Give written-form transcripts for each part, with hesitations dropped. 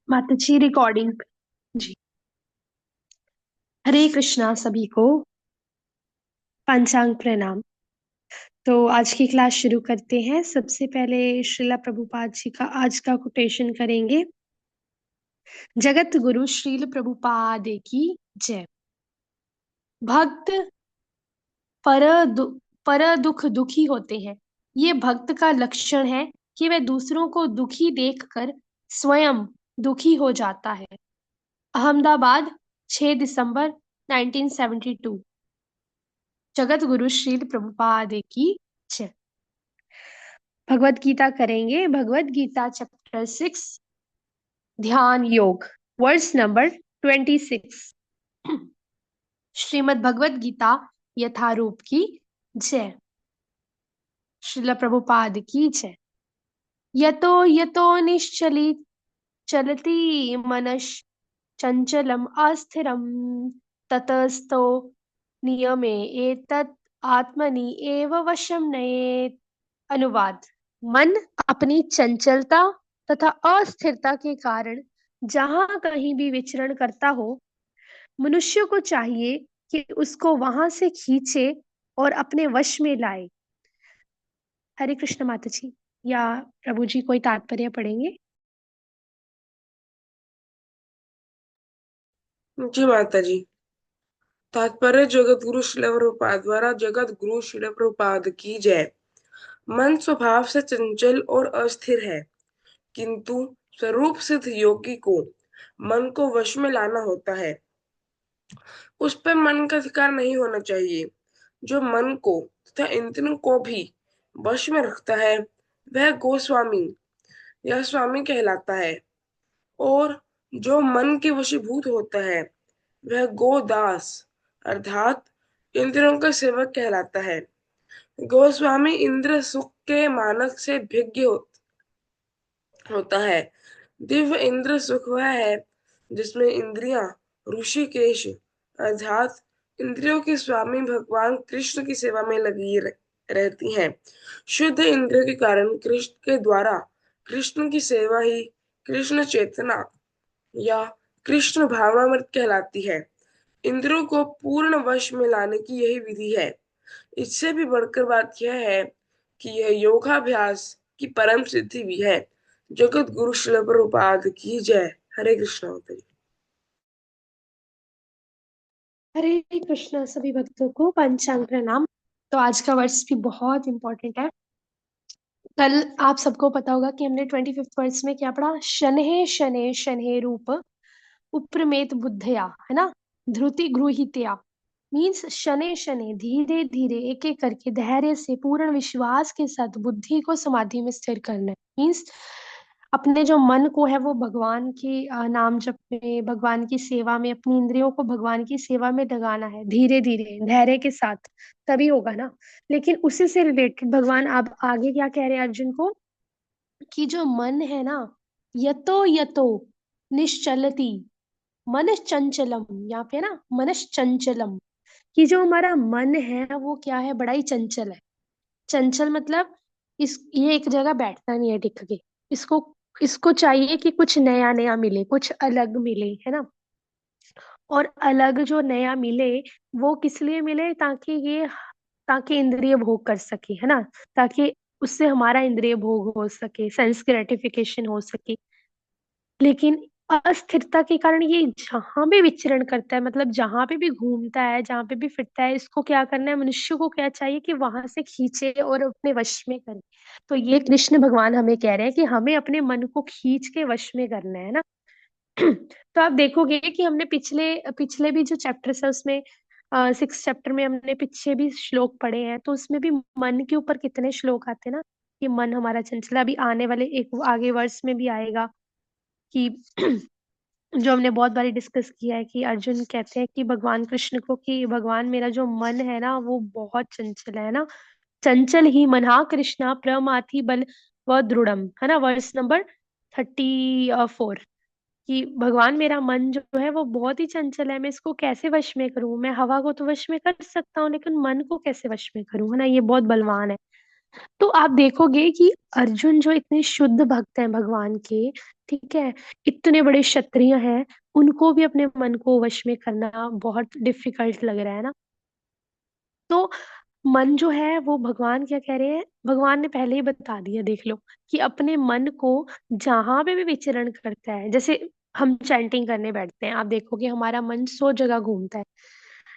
माताजी रिकॉर्डिंग। जी। हरे कृष्णा सभी को। पंचांग प्रणाम। तो आज की क्लास शुरू करते हैं। सबसे पहले श्रीला प्रभुपाद जी का आज का कोटेशन करेंगे। जगत गुरु श्रील प्रभुपाद की जय। भक्त पर दु, पर दुख दुखी होते हैं। ये भक्त का लक्षण है कि वह दूसरों को दुखी देखकर स्वयं दुखी हो जाता है। अहमदाबाद, 6 दिसंबर 1972। जगत गुरु श्रील प्रभुपाद की जय। भगवत गीता करेंगे। भगवत गीता चैप्टर 6, ध्यान योग, वर्स नंबर 26। श्रीमद् भगवत गीता यथारूप की जय। श्रील प्रभुपाद की जय। यतो यतो निश्चली चलति मनश् चंचलम अस्थिरम ततस्तो नियमे एतत् आत्मनि एव वशम नयेत्। अनुवाद। मन अपनी चंचलता तथा अस्थिरता के कारण जहां कहीं भी विचरण करता हो, मनुष्य को चाहिए कि उसको वहां से खींचे और अपने वश में लाए। हरे कृष्ण माता जी या प्रभु जी कोई तात्पर्य पढ़ेंगे? जी माता जी। तात्पर्य जगत गुरु शिल प्रभुपाद द्वारा जगत गुरु शिल प्रभुपाद की जय। मन स्वभाव से चंचल और अस्थिर है, किंतु स्वरूप सिद्ध योगी को मन को वश में लाना होता है। उस पर मन का अधिकार नहीं होना चाहिए। जो मन को तथा इंद्रियों को भी वश में रखता है वह गोस्वामी या स्वामी कहलाता है, और जो मन के वशीभूत होता है वह गोदास अर्थात इंद्रियों का सेवक कहलाता है। गोस्वामी इंद्र सुख के मानक से भिज्ञ होता है। दिव्य इंद्र सुख वह है जिसमें इंद्रियां ऋषिकेश अर्थात इंद्रियों के स्वामी भगवान कृष्ण की सेवा में लगी रहती हैं। शुद्ध इंद्रियों के कारण कृष्ण के द्वारा कृष्ण की सेवा ही कृष्ण चेतना या कृष्ण भावनामृत कहलाती है। इंद्रियों को पूर्ण वश में लाने की यही विधि है। इससे भी बढ़कर बात यह है कि यह योगाभ्यास की परम सिद्धि भी है। जगत गुरु श्रील प्रभुपाद की जय। हरे कृष्ण माता जी। हरे कृष्णा सभी भक्तों को पंचांग प्रणाम। तो आज का वर्ष भी बहुत इंपॉर्टेंट है। कल आप सबको पता होगा कि हमने 25th वर्स में क्या पढ़ा? शनहे शनहे शनहे रूप उपरमेत बुद्धया, है ना? ध्रुति गृहीतया मीन्स शने शने, धीरे धीरे एक एक करके धैर्य से पूर्ण विश्वास के साथ बुद्धि को समाधि में स्थिर करना है। मीन्स अपने जो मन को है वो भगवान की नाम जप में, भगवान की सेवा में, अपनी इंद्रियों को भगवान की सेवा में लगाना है, धीरे धीरे धैर्य के साथ। तभी होगा ना। लेकिन उसी से रिलेटेड भगवान अब आगे क्या कह रहे हैं अर्जुन को, कि जो मन है ना, यतो यतो निश्चलती मनस चंचलम, यहाँ पे ना मनस चंचलम, कि जो हमारा मन है वो क्या है, बड़ा ही चंचल है। चंचल मतलब इस ये एक जगह बैठता नहीं है टिक के। इसको इसको चाहिए कि कुछ नया नया मिले, कुछ अलग मिले, है ना? और अलग जो नया मिले वो किस लिए मिले? ताकि इंद्रिय भोग कर सके, है ना? ताकि उससे हमारा इंद्रिय भोग हो सके, सेंस ग्रेटिफिकेशन हो सके। लेकिन अस्थिरता के कारण ये जहां भी विचरण करता है, मतलब जहां पे भी घूमता है, जहां पे भी फिरता है, इसको क्या करना है? मनुष्य को क्या चाहिए कि वहां से खींचे और अपने वश में करे। तो ये कृष्ण भगवान हमें कह रहे हैं कि हमें अपने मन को खींच के वश में करना है ना। तो आप देखोगे कि हमने पिछले पिछले भी जो चैप्टर्स है उसमें 6 चैप्टर में हमने पीछे भी श्लोक पढ़े हैं, तो उसमें भी मन के ऊपर कितने श्लोक आते हैं ना, कि मन हमारा चंचल है। अभी आने वाले एक आगे वर्ष में भी आएगा कि जो हमने बहुत बारी डिस्कस किया है, कि अर्जुन कहते हैं कि भगवान कृष्ण को कि भगवान मेरा जो मन है ना वो बहुत चंचल है ना। चंचल ही मना कृष्णा प्रमाथि बल व दृढ़म, है ना? वर्स नंबर 34, कि भगवान मेरा मन जो है वो बहुत ही चंचल है, मैं इसको कैसे वश में करूं? मैं हवा को तो वश में कर सकता हूँ, लेकिन मन को कैसे वश में करूं, है ना? ये बहुत बलवान है। तो आप देखोगे कि अर्जुन जो इतने शुद्ध भक्त हैं भगवान के, ठीक है, इतने बड़े क्षत्रिय हैं, उनको भी अपने मन को वश में करना बहुत डिफिकल्ट लग रहा है ना। तो मन जो है वो भगवान क्या कह रहे हैं, भगवान ने पहले ही बता दिया, देख लो, कि अपने मन को जहां पे भी विचरण करता है, जैसे हम चैंटिंग करने बैठते हैं, आप देखोगे हमारा मन 100 जगह घूमता है।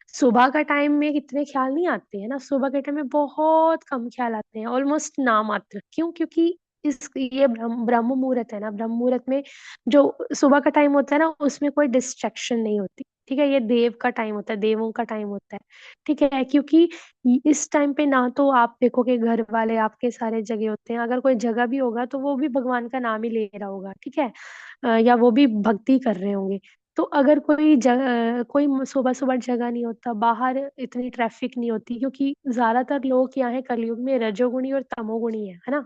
सुबह का टाइम में इतने ख्याल नहीं आते हैं ना, सुबह के टाइम में बहुत कम ख्याल आते हैं, ऑलमोस्ट ना मात्र। क्यों? क्योंकि इस ये ब्रह्म ब्रह्म मुहूर्त है ना, ब्रह्म मुहूर्त में जो सुबह का टाइम होता है ना, उसमें कोई डिस्ट्रैक्शन नहीं होती, ठीक है। ये देव का टाइम होता है, देवों का टाइम होता है, ठीक है। क्योंकि इस टाइम पे ना तो आप देखोगे घर वाले आपके सारे जगह होते हैं, अगर कोई जगह भी होगा तो वो भी भगवान का नाम ही ले रहा होगा, ठीक है। या वो भी भक्ति कर रहे होंगे। तो अगर कोई जगह, कोई सुबह सुबह जगह नहीं होता, बाहर इतनी ट्रैफिक नहीं होती, क्योंकि ज्यादातर लोग क्या है कलयुग में रजोगुणी और तमोगुणी है ना।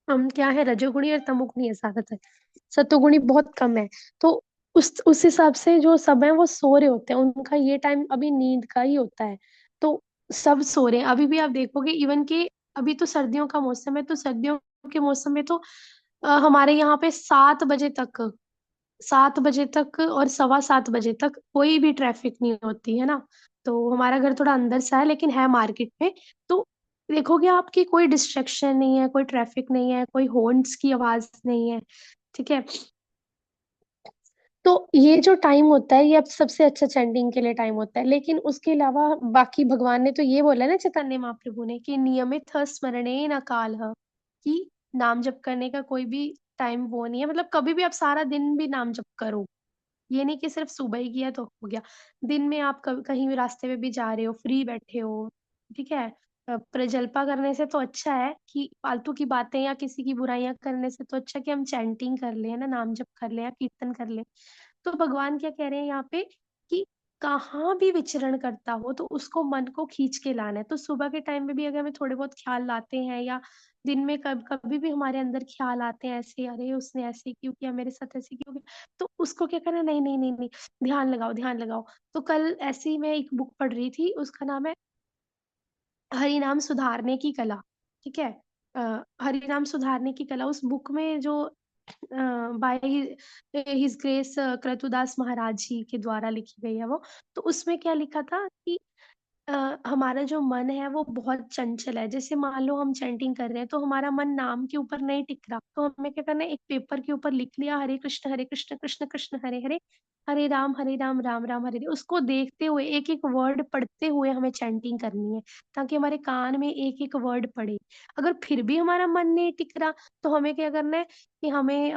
हम क्या है, रजोगुणी और तमोगुणी है ज्यादातर, सतोगुणी बहुत कम है। तो उस हिसाब से जो सब है वो सो रहे होते हैं, उनका ये टाइम अभी नींद का ही होता है। तो सब सो रहे हैं अभी भी, आप देखोगे इवन के अभी तो सर्दियों का मौसम है, तो सर्दियों के मौसम में तो हमारे यहाँ पे 7 बजे तक, 7 बजे तक और 7:15 बजे तक कोई भी ट्रैफिक नहीं होती है ना। तो हमारा घर थोड़ा अंदर सा है लेकिन है मार्केट में। तो देखोगे आपकी कोई डिस्ट्रक्शन नहीं है, कोई ट्रैफिक नहीं है, कोई हॉर्न्स की आवाज नहीं है, ठीक है। तो ये जो टाइम होता है ये अब सबसे अच्छा चैंटिंग के लिए टाइम होता है। लेकिन उसके अलावा बाकी भगवान ने तो ये बोला ना चैतन्य महाप्रभु ने कि नियमित स्मरणे न कालः, कि नाम जप करने का कोई भी टाइम वो नहीं है, मतलब कभी भी आप सारा दिन भी नाम जप करो। ये नहीं कि सिर्फ सुबह ही किया तो हो गया। दिन में आप कभी कहीं भी रास्ते में भी जा रहे हो, फ्री बैठे हो, ठीक है। प्रजल्पा करने से तो अच्छा है कि फालतू की बातें या किसी की बुराइयां करने से तो अच्छा कि हम चैंटिंग कर ले, है ना, नाम जप कर ले या कीर्तन कर ले। तो भगवान क्या कह रहे हैं यहाँ पे कि कहाँ भी विचरण करता हो तो उसको मन को खींच के लाना है। तो सुबह के टाइम में भी अगर हमें थोड़े बहुत ख्याल लाते हैं, या दिन में कभी भी हमारे अंदर ख्याल आते हैं ऐसे, अरे उसने ऐसे क्यों किया, मेरे साथ ऐसे क्यों किया, तो उसको क्या करना है, नहीं नहीं नहीं नहीं, ध्यान लगाओ ध्यान लगाओ। तो कल ऐसे ही मैं एक बुक पढ़ रही थी, उसका नाम है हरि नाम सुधारने की कला, ठीक है। हरि नाम सुधारने की कला, उस बुक में जो बाय हिज ग्रेस क्रतुदास महाराज जी के द्वारा लिखी गई है वो। तो उसमें क्या लिखा था कि हमारा जो मन है वो बहुत चंचल है। जैसे मान लो हम चैंटिंग कर रहे हैं तो हमारा मन नाम के ऊपर नहीं टिक रहा, तो हमें क्या करना है, एक पेपर के ऊपर लिख लिया हरे कृष्ण कृष्ण कृष्ण हरे हरे, हरे राम राम राम हरे हरे। उसको देखते हुए एक एक वर्ड पढ़ते हुए हमें चैंटिंग करनी है, ताकि हमारे कान में एक एक वर्ड पड़े। अगर फिर भी हमारा मन नहीं टिक रहा, तो हमें क्या करना है कि हमें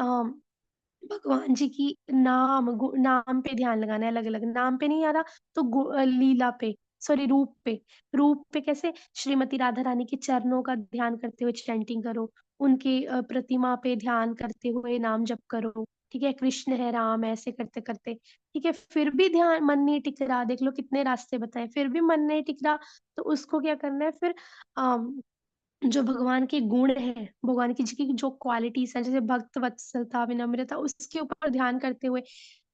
भगवान जी की नाम पे ध्यान लगाना है। अलग अलग नाम पे नहीं आ रहा तो लीला पे, सॉरी रूप पे। रूप पे कैसे, श्रीमती राधा रानी के चरणों का ध्यान करते हुए चैंटिंग करो, उनकी प्रतिमा पे ध्यान करते हुए नाम जप करो, ठीक है। कृष्ण है, राम है, ऐसे करते करते, ठीक है। फिर भी ध्यान मन नहीं टिक रहा, देख लो कितने रास्ते बताए, फिर भी मन नहीं टिक रहा, तो उसको क्या करना है फिर, जो भगवान के गुण हैं, भगवान की जी की जो क्वालिटीज है, जैसे भक्त वत्सलता विनम्रता, उसके ऊपर ध्यान करते हुए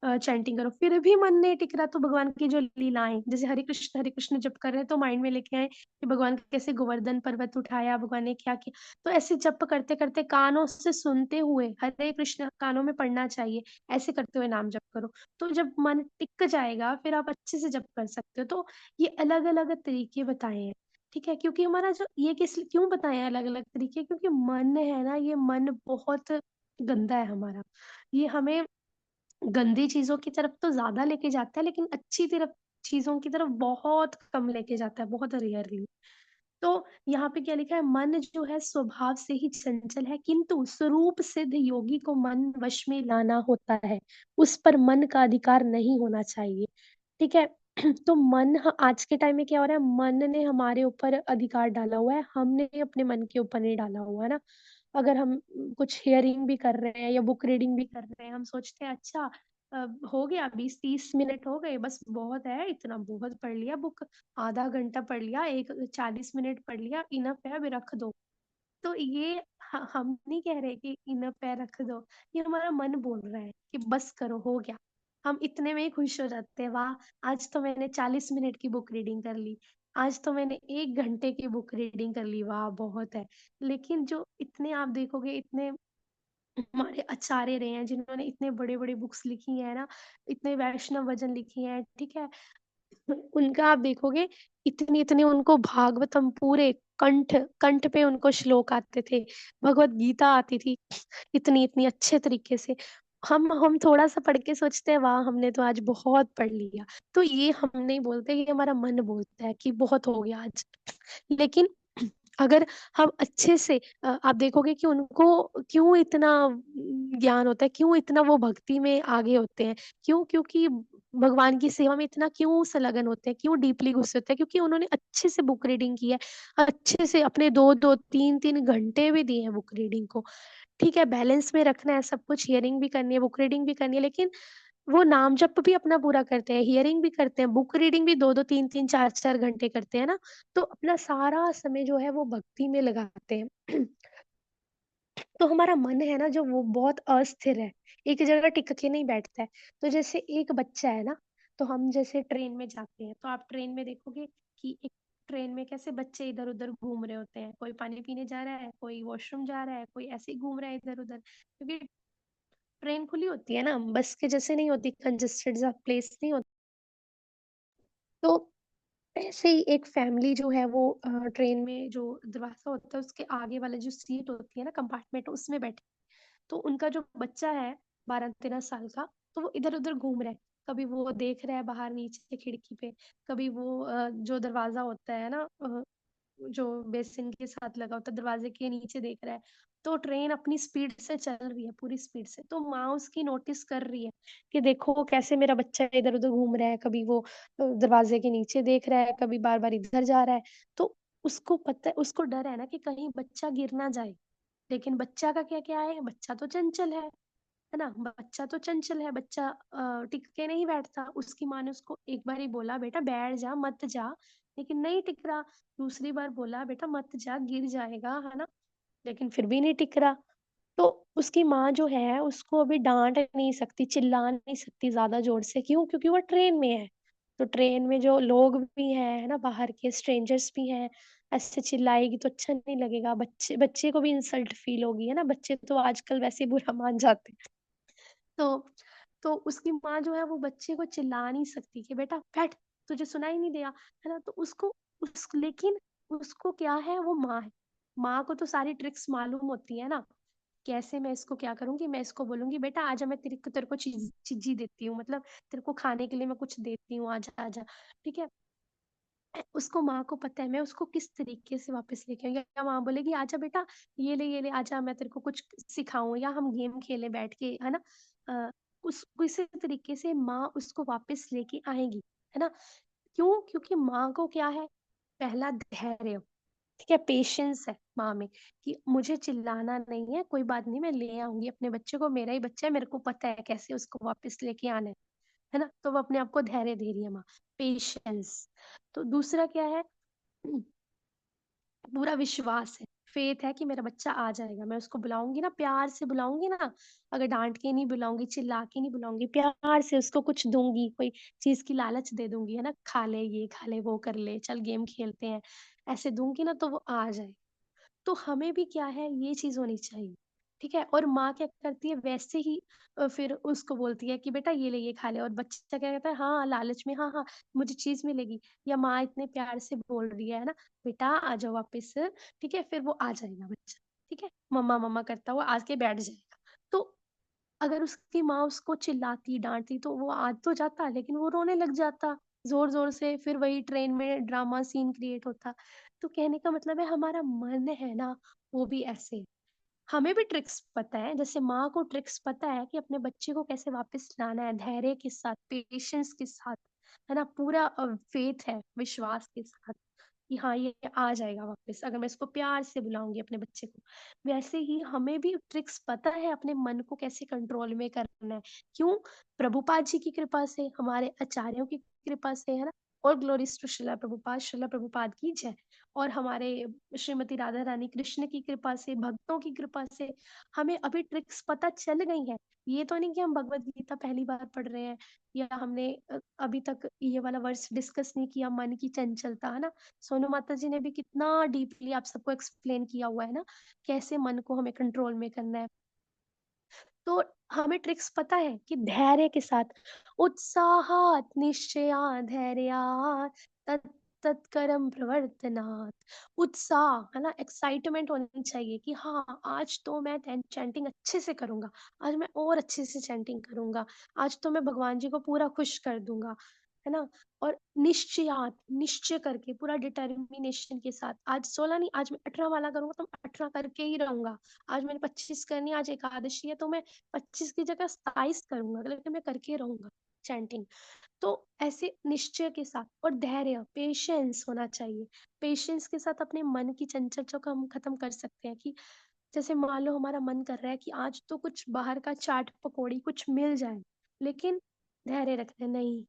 चैंटिंग करो। फिर भी मन नहीं टिक रहा तो भगवान की जो लीलाएं, जैसे हरे कृष्ण जप कर रहे हैं तो माइंड में लेके आए कि भगवान कैसे गोवर्धन पर्वत उठाया, भगवान ने क्या किया। तो ऐसे जप करते करते कानों से सुनते हुए, हरे कृष्ण कानों में पढ़ना चाहिए, ऐसे करते हुए नाम जप करो। तो जब मन टिक जाएगा फिर आप अच्छे से जप कर सकते हो। तो ये अलग अलग तरीके बताए हैं, ठीक है। क्योंकि हमारा जो ये किस क्यों बताया अलग अलग तरीके, क्योंकि मन है ना, ये मन बहुत गंदा है हमारा। ये हमें गंदी चीजों की तरफ तो ज्यादा लेके जाता है, लेकिन अच्छी तरफ चीजों की तरफ बहुत कम लेके जाता है, बहुत रेयरली। तो यहाँ पे क्या लिखा है, मन जो है स्वभाव से ही चंचल है, किंतु स्वरूप सिद्ध योगी को मन वश में लाना होता है, उस पर मन का अधिकार नहीं होना चाहिए, ठीक है। तो आज के टाइम में क्या हो रहा है, मन ने हमारे ऊपर अधिकार डाला हुआ है, हमने अपने मन के ऊपर नहीं डाला हुआ है ना। अगर हम कुछ हियरिंग भी कर रहे हैं या बुक रीडिंग भी कर रहे हैं, हम सोचते हैं अच्छा हो गया, 20-30 मिनट हो गए, बस बहुत है, इतना बहुत पढ़ लिया बुक, आधा घंटा पढ़ लिया, एक 40 मिनट पढ़ लिया, इनफ है, अभी रख दो। तो ये हम नहीं कह रहे कि इनफ है रख दो, ये हमारा मन बोल रहा है कि बस करो, हो गया। हम इतने में ही खुश हो जाते हैं, वाह आज तो मैंने 40 मिनट की बुक रीडिंग कर ली, आज तो मैंने 1 घंटे की बुक रीडिंग कर ली, वाह! बहुत है। लेकिन जो इतने आप देखोगे, इतने हमारे आचार्य रहे हैं जिन्होंने इतने बड़े-बड़े बुक्स लिखी हैं ना, इतने वैष्णव भजन लिखी हैं, ठीक है? उनका आप देखोगे, इतने-इतने उनको भागवतम पूरे कंठ कंठ पे उनको श्लोक आते थे, भगवत गीता आती थी, इतनी-इतनी अच्छे तरीके से। हम थोड़ा-सा पढ़ के सोचते हैं, वाह! हमने तो आज बहुत पढ़ लिया। तो ये हम नहीं बोलते, ये हमारा मन बोलता है कि बहुत हो गया आज। लेकिन अगर हम अच्छे से आप देखोगे कि उनको क्यों इतना ज्ञान होता है, क्यों इतना वो भक्ति में आगे होते हैं, क्यों? क्योंकि भगवान की सेवा में इतना क्यों संलग्न होते हैं, क्यों डीपली घुसे होते हैं? क्योंकि उन्होंने अच्छे से बुक रीडिंग की है, अच्छे से अपने 2-2, 3-3 घंटे भी दिए हैं बुक रीडिंग को। ठीक है, बैलेंस में रखना है सब कुछ, हियरिंग भी करनी है, बुक रीडिंग भी करनी है, लेकिन वो नाम जप भी अपना पूरा करते हैं, हियरिंग भी करते हैं, बुक रीडिंग भी 2-2, 3-3, 4-4 घंटे करते हैं ना, तो अपना सारा समय जो है वो भक्ति में लगाते हैं। तो हमारा मन है ना जो वो बहुत अस्थिर है, एक जगह टिक के नहीं बैठता है। तो जैसे एक बच्चा है ना, तो हम जैसे ट्रेन में जाते हैं, तो आप ट्रेन में देखोगे कि एक ट्रेन में कैसे बच्चे इधर-उधर घूम रहे होते हैं, कोई पानी पीने जा रहा है, कोई वॉशरूम जा रहा है, कोई ऐसे ही घूम रहा है इधर-उधर। क्योंकि ट्रेन खुली होती है ना, बस के जैसे नहीं होती, कंजेस्टेड सा प्लेस नहीं होता। तो ऐसे ही एक फैमिली जो है वो ट्रेन में जो दरवाज़ा होता है उसके आगे वाला जो सीट होती है ना, कंपार्टमेंट उसमें बैठे। तो उनका जो बच्चा है 12-13 साल का, तो वो इधर-उधर घूम रहा है। कभी वो देख रहा है बाहर नीचे खिड़की पे, कभी वो जो दरवाज़ा होता है ना जो बेसिन के साथ लगा होता है, दरवाजे के नीचे देख रहा है। तो ट्रेन अपनी स्पीड से चल रही है, पूरी स्पीड से। तो माँ उसकी नोटिस कर रही है कि देखो कैसे मेरा बच्चा इधर-उधर घूम रहा है, कभी वो दरवाजे के नीचे देख रहा है, कभी बार-बार इधर जा रहा है। तो उसको पता है, उसको डर है ना कि कहीं बच्चा गिर ना जाए। लेकिन बच्चा का क्या-क्या है, बच्चा तो चंचल है ना? बच्चा तो चंचल है, बच्चा टिक के नहीं बैठता। उसकी माँ ने उसको एक बार ही बोला, "बेटा बैठ जा, मत जा।" लेकिन नहीं टिक रहा। दूसरी बार बोला, "बेटा मत जा, गिर जाएगा।" है ना? लेकिन फिर भी नहीं टिक रहा। तो उसकी माँ जो है, उसको अभी डाँट नहीं सकती, चिल्ला नहीं सकती ज़्यादा ज़ोर से। क्यों? क्योंकि वो ट्रेन में है। तो ट्रेन में जो लोग भी हैं, है ना? बाहर के स्ट्रेंजर्स भी हैं, ऐसे चिल्लाएगी तो अच्छा नहीं लगेगा। बच्चे बच्चे को भी इंसल्ट फ़ील होगी, है ना? बच्चे तो आजकल वैसे ही बुरा मान जाते हैं। तो तो उसकी माँ जो है वो बच्चे को चिल्ला नहीं सकती कि बेटा बैठ, तुझे सुनाई नहीं दिया, है ना? तो उसको उस लेकिन उसको क्या है, वो माँ है। माँ को तो सारी ट्रिक्स मालूम होती है ना, कैसे मैं इसको क्या करूँगी, मैं इसको बोलूँगी बेटा आजा, मैं तेरे को चीज़ी देती हूँ, मतलब तेरे को खाने के लिए मैं कुछ देती हूँ, आजा, आजा, ठीक है? उसको माँ को पता है मैं उसको किस तरीके से वापस लेके आऊँ, या माँ बोलेगी आजा बेटा, ये ले आजा, मैं तेरे को कुछ सिखाऊँ या हम गेम खेलें बैठ के, है ना? अ, उस उसी तरीके से माँ उसको वापस लेके आएगी, है ना? क्यों? क्योंकि माँ को क्या है, पहला धैर्य, ठीक है? पेशेंस है माँ में कि मुझे चिल्लाना नहीं है, कोई बात नहीं, मैं ले आऊँगी अपने बच्चे को, मेरा ही बच्चा है, मेरे को पता है कैसे उसको वापस लेके आना है ना? तो वो अपने आप को धैर्य दे रही है माँ, पेशेंस। तो दूसरा क्या है, पूरा विश्वास है, फेथ है कि मेरा बच्चा आ जाएगा। मैं उसको बुलाऊँगी ना, प्यार से बुलाऊँगी ना, अगर डाँट के नहीं बुलाऊँगी, चिल्ला के नहीं बुलाऊँगी, प्यार से उसको कुछ दूँगी, कोई चीज़ की लालच दे दूँगी, है ना? खा ले ये, खा ले वो, कर ले, चल गेम खेलते हैं, ऐसे दूँगी ना तो वो आ जाए। तो हमें भी क्या है, ये चीज़ होनी चाहिए, ठीक है? और माँ क्या करती है वैसे ही फिर उसको बोलती है कि बेटा ये ले, ये खा ले, और बच्चा क्या कहता है, हाँ, लालच में, हाँ, हाँ, मुझे चीज़ मिलेगी, या माँ इतने प्यार से बोल रही है ना, बेटा आ जाओ वापस, ठीक है? फिर वो आ जाएगा बच्चा, ठीक है? मम्मा, मम्मा करता हुआ आके बैठ जाएगा। तो अगर उसकी माँ उसको चिल्लाती, डाँटती तो वो आ तो जाता, लेकिन वो रोने लग जाता ज़ोर-ज़ोर से, फिर वही ट्रेन में ड्रामा सीन क्रिएट होता। तो कहने का मतलब है हमारा मन है ना, वो भी ऐसे है। हमें भी ट्रिक्स पता है, जैसे माँ को ट्रिक्स पता है कि अपने बच्चे को कैसे वापस लाना है, धैर्य के साथ, पेशेंस के साथ, है ना? पूरा फेथ है, विश्वास के साथ कि हाँ, ये आ जाएगा वापस, अगर मैं इसको प्यार से बुलाऊँगी अपने बच्चे को। वैसे ही हमें भी ट्रिक्स पता है अपने मन को कैसे कंट्रोल में करना है। क्यों? प्रभुपाद जी की कृपा से, हमारे आचार्यों की कृपा से, है ना? और ग्लोरीज़ टू श्रीला प्रभुपाद की जय। और हमारे श्रीमती राधा रानी कृष्ण की कृपा से, भक्तों की कृपा से हमें अभी ट्रिक्स पता चल गई हैं। ये तो नहीं कि हम भगवत गीता पहली बार पढ़ रहे हैं, या हमने अभी तक ये वाला वर्स डिस्कस नहीं किया, मन की चंचलता, है ना। सोनू माता जी ने भी कितना डीपली आप सबको एक्सप्लेन किया हुआ है ना, कैसे मन को हमें कंट्रोल में करना है। तो हमें ट्रिक्स पता है कि धैर्य के साथ, उत्साहात निश्चया धैर्यात तत् तत्कर्म प्रवर्तनात्, उत्साह, है ना, एक्साइटमेंट होनी चाहिए कि हाँ आज तो मैं चैंटिंग अच्छे से करूंगा, आज मैं और अच्छे से चैंटिंग करूंगा, आज तो मैं भगवान जी को पूरा खुश कर दूंगा, है ना। और निश्चयात, निश्चय करके, पूरा डिटर्मिनेशन के साथ, आज 16 नहीं, आज मैं 18 वाला करूंगा तो मैं 18 करके ही रहूंगा। आज मैंने 25 करनी, आज एकादशी है तो मैं 25 की जगह 27 करूंगा, लेकिन मैं करके रहूंगा चैंटिंग। तो ऐसे निश्चय के साथ, और धैर्य, पेशेंस होना चाहिए। पेशेंस के साथ अपने मन की चंचलता को हम खत्म कर सकते हैं। कि जैसे मान लो हमारा मन कर रहा है कि आज तो कुछ बाहर का चाट पकौड़ी कुछ मिल जाए, लेकिन धैर्य रखना, नहीं,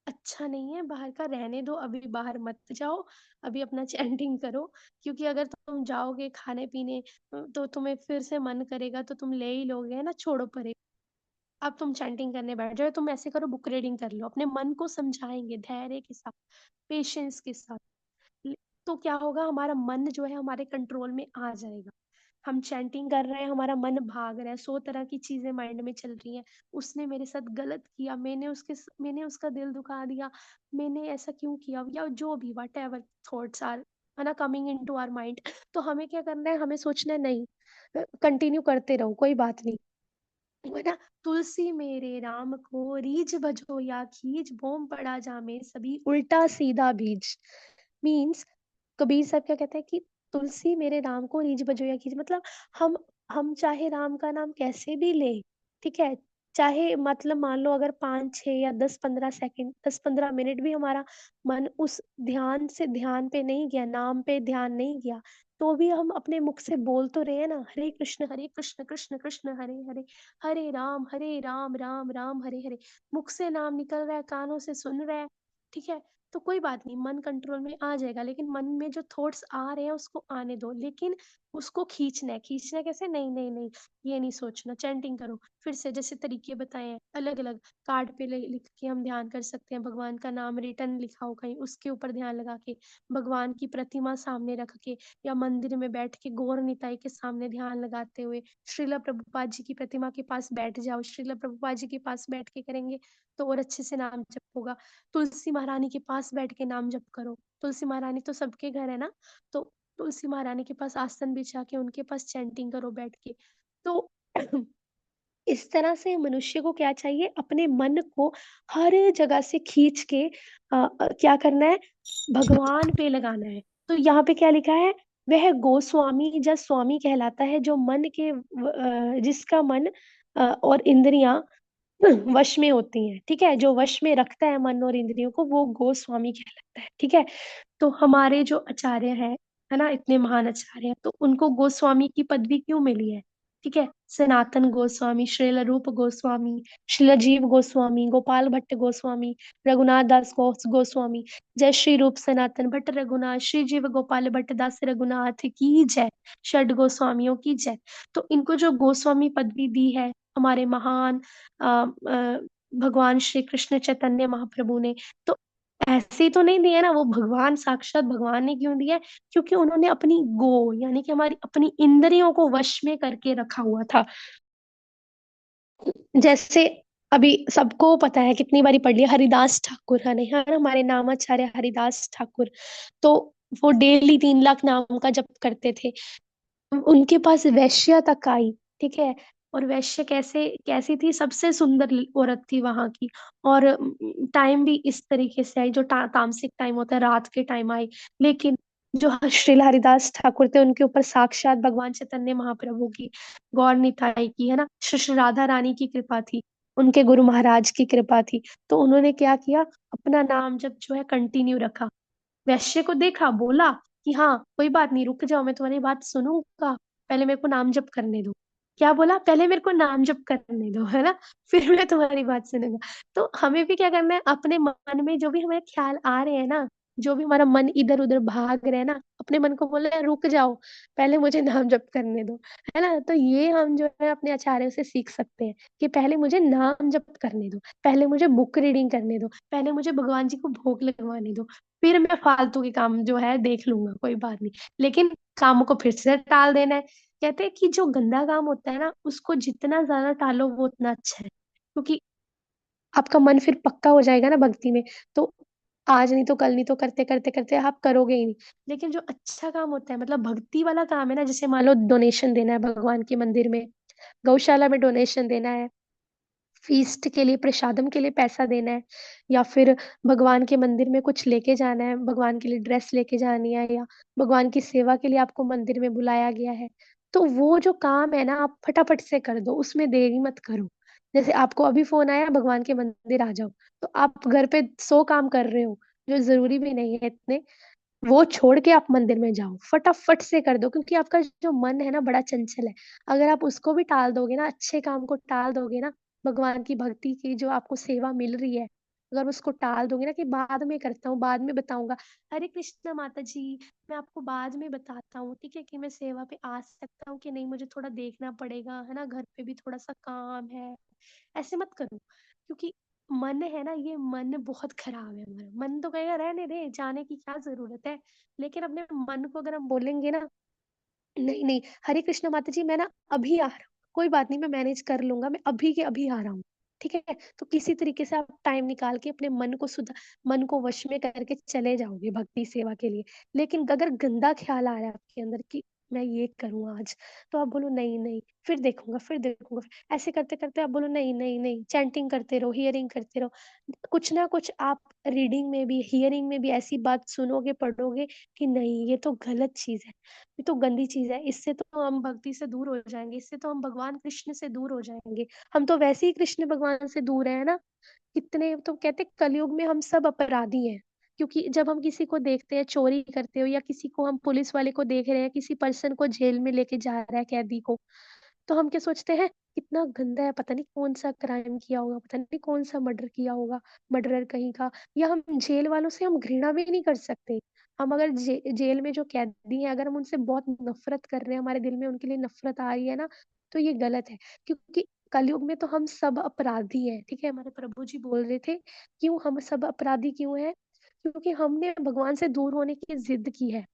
अच्छा नहीं है बाहर का, रहने दो, अभी बाहर मत जाओ, अभी अपना चैंटिंग करो। क्योंकि अगर तुम जाओगे खाने पीने तो तुम्हें फिर से मन करेगा तो तुम ले ही लोगे, है ना, छोड़ो परे। अब तुम चैंटिंग करने बैठ जाओ, तुम ऐसे करो, बुक रीडिंग कर लो, अपने मन को समझाएंगे धैर्य के साथ, पेशेंस के साथ। ले- तो क्या होगा, हमारा मन जो है हमारे कंट्रोल में आ जाएगा। हम चैंटिंग कर रहे हैं, हमारा मन भाग रहा है, 100 तरह की चीजें माइंड में चल रही हैं। उसने मेरे साथ गलत किया, मैंने उसका दिल दुखा दिया, मैंने ऐसा क्यों किया, या जो भी वट एवर थॉट्स आर, है ना, coming in to our mind. तो हमें क्या करना है, हमें सोचना है नहीं, कंटिन्यू करते रहो, कोई बात नहीं, है ना। तुलसी मेरे राम को रीझ बजो या खींच, बोम पड़ा जामे सभी उल्टा सीधा बीज। मीन्स कबीर साहब क्या कहते हैं कि तुलसी मेरे राम को रीझ बजो या खींच, मतलब हम हम चाहे राम का नाम कैसे भी ले, ठीक है, चाहे मतलब मान लो अगर 5 6 या 10 15 सेकंड, 10 15 मिनट भी हमारा मन उस ध्यान से ध्यान पे नहीं गया, नाम पे ध्यान नहीं गया, तो भी हम अपने मुख से बोल तो रहे हैं ना, हरे कृष्ण कृष्ण कृष्ण हरे हरे, हरे राम राम राम हरे हरे। मुख से नाम निकल रहा है, कानों से सुन रहा है, ठीक है। तो कोई बात नहीं, मन कंट्रोल में आ जाएगा, लेकिन मन में जो थॉट्स आ रहे हैं उसको आने दो, लेकिन उसको खींचना है। खींचना कैसे, नहीं नहीं नहीं, ये नहीं सोचना, चैंटिंग करो। फिर से जैसे तरीके बताए हैं अलग अलग, कार्ड पे लिख के हम ध्यान कर सकते हैं, भगवान का नाम रिटर्न लिखा हो कहीं उसके ऊपर ध्यान लगा के, भगवान की प्रतिमा सामने रख के, या मंदिर में बैठ के गौर निताई के सामने ध्यान लगाते हुए, श्रीला प्रभुपाद जी की प्रतिमा के पास बैठ जाओ, श्रीला प्रभुपाद जी के पास बैठ के करेंगे तो और अच्छे से नाम जप होगा। तुलसी महारानी के पास बैठ के नाम जप करो, तुलसी महारानी तो सबके घर है ना, तो तुलसी महारानी के पास आसन बिछा के उनके पास चैंटिंग करो बैठ के। तो इस तरह से मनुष्य को क्या चाहिए, अपने मन को हर जगह से खींच के क्या करना है, भगवान पे लगाना है। तो यहाँ पे क्या लिखा है, वह गोस्वामी जस स्वामी कहलाता है, जो मन के जिसका मन और इंद्रियां वश में होती हैं, ठीक है, जो वश में रखता है मन और इंद्रियों को, वो गोस्वामी कहलाता है, ठीक है। तो हमारे जो आचार्य है ना, इतने महान आचार्य हैं, तो उनको गोस्वामी की पदवी क्यों मिली है, ठीक है। सनातन गोस्वामी, श्रील रूप गोस्वामी, श्रील जीव गोस्वामी, गोपाल भट्ट गोस्वामी, रघुनाथ दास गोस्वामी, जय श्री रूप सनातन भट्ट रघुनाथ, श्री जीव गोपाल भट्ट दास रघुनाथ की जय, षड गोस्वामियों की जय। तो इनको जो गोस्वामी पदवी दी है हमारे महान भगवान श्री कृष्ण चैतन्य महाप्रभु ने, तो ऐसे ही तो नहीं दिया ना, वो भगवान, साक्षात भगवान ने क्यों दिया है? क्योंकि उन्होंने अपनी यानी कि हमारी अपनी इंद्रियों को वश में करके रखा हुआ था। जैसे अभी सबको पता है, कितनी बारी पढ़ लिया, हरिदास ठाकुर है नहीं, है ना, हमारे नामाचार्य हरिदास ठाकुर। तो वो डेली 3 लाख नाम का जप करते थे। उनके पास वैश्या तक आई, ठीक है। और वैश्य कैसे कैसी थी, सबसे सुंदर औरत थी वहां की। और टाइम भी इस तरीके से आई, जो तामसिक टाइम होता है, रात के टाइम आई। लेकिन जो श्रील हरिदास ठाकुर थे, उनके ऊपर साक्षात भगवान चैतन्य महाप्रभु की, गौर निताई की, है ना, श्री श्री राधा रानी की कृपा थी, उनके गुरु महाराज की कृपा थी। तो उन्होंने क्या किया, अपना नाम जब जो है कंटिन्यू रखा। वैश्य को देखा, बोला कि हाँ कोई बात नहीं, रुक जाओ, मैं तुम्हारी बात सुनूंगा, पहले मेरे को नाम जप करने दो। क्या बोला, पहले मेरे को नाम जप करने दो, है ना, फिर मैं तुम्हारी बात सुनूंगा। तो हमें भी क्या करना है, अपने मन में जो भी हमें ख्याल आ रहे हैं ना, जो भी हमारा मन इधर उधर भाग रहे हैं ना, अपने मन को बोले रुक जाओ, पहले मुझे नाम जप करने दो, है ना। तो ये हम जो है अपने आचार्यों से सीख सकते हैं कि पहले मुझे नाम जप करने दो, पहले मुझे बुक रीडिंग करने दो, पहले मुझे भगवान जी को भोग लगवाने दो, फिर मैं फालतू के काम जो है देख लूंगा, कोई बात नहीं। लेकिन काम को फिर से टाल देना है। कहते हैं कि जो गंदा काम होता है ना, उसको जितना ज्यादा टालो वो उतना अच्छा है, क्योंकि आपका मन फिर पक्का हो जाएगा ना भक्ति में। तो आज नहीं तो कल, नहीं तो करते करते करते आप करोगे ही नहीं। लेकिन जो अच्छा काम होता है, मतलब भक्ति वाला काम है ना, जैसे मान लो डोनेशन देना है भगवान के मंदिर में, गौशाला में डोनेशन देना है, फीस्ट के लिए प्रसादम के लिए पैसा देना है, या फिर भगवान के मंदिर में कुछ लेके जाना है, भगवान के लिए ड्रेस लेके जानी है, या भगवान की सेवा के लिए आपको मंदिर में बुलाया गया है, तो वो जो काम है ना आप फटाफट से कर दो, उसमें देरी मत करो। जैसे आपको अभी फोन आया भगवान के मंदिर आ जाओ, तो आप घर पे 100 काम कर रहे हो जो जरूरी भी नहीं है इतने, वो छोड़ के आप मंदिर में जाओ, फटाफट से कर दो, क्योंकि आपका जो मन है ना बड़ा चंचल है। अगर आप उसको भी टाल दोगे ना, अच्छे काम को टाल दोगे ना, भगवान की भक्ति की जो आपको सेवा मिल रही है, अगर उसको टाल दोगे ना कि बाद में करता हूँ, बाद में बताऊंगा, हरे कृष्णा माता जी, मैं आपको बाद में बताता हूँ, ठीक है, कि मैं सेवा पे आ सकता हूँ कि नहीं, मुझे थोड़ा देखना पड़ेगा, है ना, घर पे भी थोड़ा सा काम है, ऐसे मत करो। क्योंकि मन है ना, ये मन बहुत खराब है हमारा। मन तो कहेगा रहने दे, जाने की क्या जरूरत है। लेकिन अपने मन को अगर हम बोलेंगे ना, नहीं नहीं, हरे कृष्ण माता जी, मैं ना अभी आ रहा हूँ, कोई बात नहीं, मैं मैनेज कर लूंगा, मैं अभी के अभी आ रहा हूँ, ठीक है, तो किसी तरीके से आप टाइम निकाल के अपने मन को वश में करके चले जाओगे भक्ति सेवा के लिए। लेकिन अगर गंदा ख्याल आ रहा है आपके अंदर कि मैं ये करूँ आज, तो आप बोलो नहीं नहीं, फिर देखूंगा, फिर देखूंगा, ऐसे करते करते आप बोलो नहीं नहीं नहीं, चैंटिंग करते रहो, हियरिंग करते रहो, कुछ ना कुछ आप रीडिंग में भी हियरिंग में भी ऐसी बात सुनोगे पढ़ोगे कि नहीं, ये तो गलत चीज है, ये तो गंदी चीज है, इससे तो हम भक्ति से दूर हो जाएंगे, इससे तो हम भगवान कृष्ण से दूर हो जाएंगे। हम तो वैसे ही कृष्ण भगवान से दूर है ना। कितने तो कहते हैं, कलयुग में हम सब अपराधी हैं। क्योंकि जब हम किसी को देखते हैं चोरी करते हो, या किसी को हम पुलिस वाले को देख रहे हैं, किसी पर्सन को जेल में लेके जा रहा है कैदी को, तो हम क्या सोचते हैं, कितना गंदा है, पता नहीं कौन सा क्राइम किया होगा, पता नहीं कौन सा मर्डर किया होगा, मर्डरर कहीं का। या हम जेल वालों से हम घृणा भी नहीं कर सकते। हम अगर जेल में जो कैदी हैं, अगर हम उनसे बहुत नफरत कर रहे हैं, हमारे दिल में उनके लिए नफरत आ रही है ना, तो ये गलत है। क्योंकि कलयुग में तो हम सब अपराधी हैं, ठीक है, हमारे प्रभु जी बोल रहे थे, क्यों हम सब अपराधी क्यों हैं, क्योंकि हमने भगवान से दूर होने की जिद की है।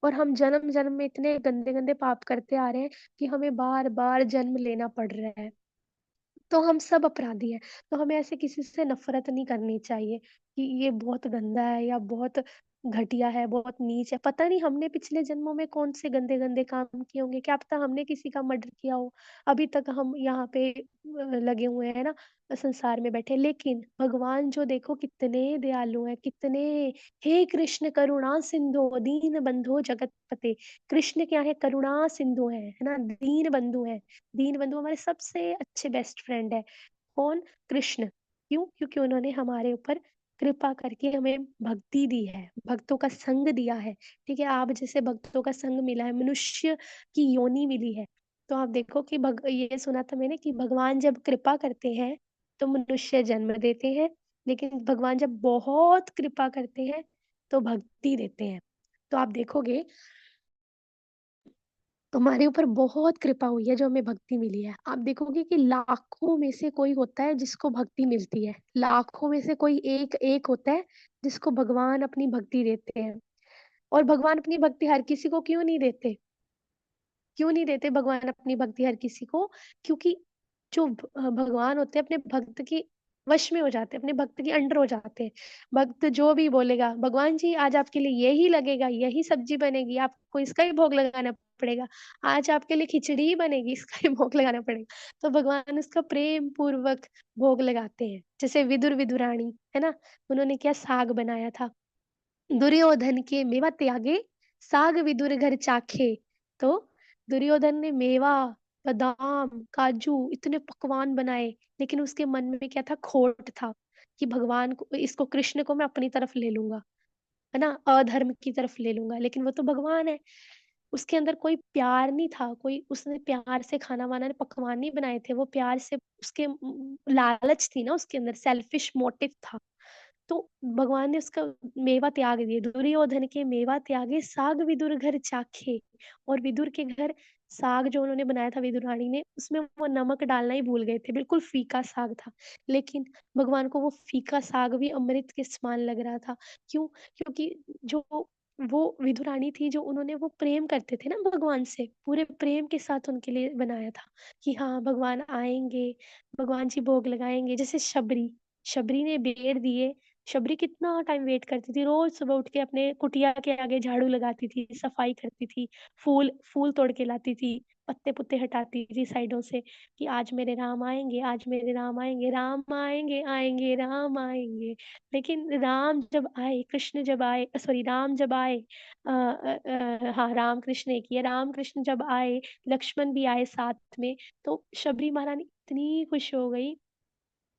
और हम जन्म जन्म में इतने गंदे गंदे पाप करते आ रहे हैं कि हमें बार बार जन्म लेना पड़ रहा है। तो हम सब अपराधी हैं। तो हमें ऐसे किसी से नफरत नहीं करनी चाहिए कि ये बहुत गंदा है, या बहुत घटिया है, बहुत नीच है। पता नहीं हमने पिछले जन्मों में कौन से गंदे गंदे काम किए होंगे, क्या पता हमने किसी का मर्डर किया हो, अभी तक हम यहाँ पे लगे हुए हैं ना, संसार में बैठे। लेकिन भगवान जो देखो कितने दयालु हैं, कितने, हे कृष्ण करुणा सिंधु दीन बंधु जगतपते। कृष्ण क्या है, करुणा सिंधु है ना, दीन बंधु है। दीन बंधु हमारे सबसे अच्छे बेस्ट फ्रेंड है। कौन? कृष्ण। क्यों? क्योंकि उन्होंने हमारे ऊपर कृपा करके हमें भक्ति दी है, भक्तों का संग दिया है, ठीक है। आप जैसे भक्तों का संग मिला है, मनुष्य की योनि मिली है। तो आप देखो कि ये सुना था मैंने कि भगवान जब कृपा करते हैं तो मनुष्य जन्म देते हैं, लेकिन भगवान जब बहुत कृपा करते हैं तो भक्ति देते हैं। तो आप देखोगे तुम्हारे ऊपर बहुत कृपा हुई है, जो हमें भक्ति मिली है। आप देखोगे कि लाखों में से कोई होता है जिसको भक्ति मिलती है, लाखों में से कोई एक एक होता है जिसको भगवान अपनी भक्ति देते हैं। और भगवान अपनी भक्ति हर किसी को क्यों नहीं देते? क्यों नहीं देते भगवान अपनी भक्ति हर किसी को? क्योंकि जो भगवान होते हैं अपने भक्त की वश में हो जाते हैं, अपने भक्त के अंडर हो जाते हैं। भक्त जो भी बोलेगा, भगवान जी आज आपके लिए यही लगेगा, यही सब्जी बनेगी, आपको इसका ही भोग लगाना पड़ेगा, आज आपके लिए खिचड़ी ही बनेगी, इसका ही भोग लगाना पड़ेगा। तो भगवान उसका प्रेम पूर्वक भोग लगाते हैं। जैसे विदुर विदुरानी है ना, उन्होंने क्या साग बनाया था, दुर्योधन के मेवा त्यागे, साग विदुर घर चाखे। तो दुर्योधन ने मेवा, बादाम, काजू इतने पकवान बनाए, लेकिन उसके मन में क्या था, खोट था कि भगवान को, इसको कृष्ण को मैं अपनी तरफ ले लूंगा, है ना, अधर्म की तरफ ले लूंगा। लेकिन वो तो भगवान है, उसके अंदर कोई प्यार नहीं था, कोई उसने प्यार से खाना वाना पकवान नहीं बनाए थे, वो प्यार से उसके लालच थी ना, उसके अंदर सेल्फिश मोटिव था। तो भगवान ने उसका मेवा त्याग दिए, दुर्योधन के मेवा त्यागे साग विदुर घर चाखे। और विदुर के घर साग जो उन्होंने बनाया था विदुर रानी ने, उसमें वो नमक डालना ही भूल गए थे, बिल्कुल फीका साग था। लेकिन भगवान को वो फीका साग भी अमृत के समान लग रहा था। क्यों? क्योंकि जो वो विदुर रानी थी, जो उन्होंने वो प्रेम करते थे ना भगवान से, पूरे प्रेम के साथ उनके लिए बनाया था कि हाँ भगवान आएंगे, भगवान जी भोग लगाएंगे। जैसे शबरी, शबरी ने बेर दिए। शबरी कितना टाइम वेट करती थी, रोज सुबह उठ के अपने कुटिया के आगे झाड़ू लगाती थी, सफाई करती थी, फूल फूल तोड़ के लाती थी, पत्ते पुत्ते हटाती थी साइडों से कि आज मेरे राम आएंगे, आज मेरे राम आएंगे, राम आएंगे, आएंगे राम आएंगे। लेकिन राम जब आए, कृष्ण जब आए, सॉरी राम जब आए, हाँ राम कृष्ण एक ही है, राम कृष्ण जब आए, लक्ष्मण भी आए साथ में, तो शबरी महारानी इतनी खुश हो गई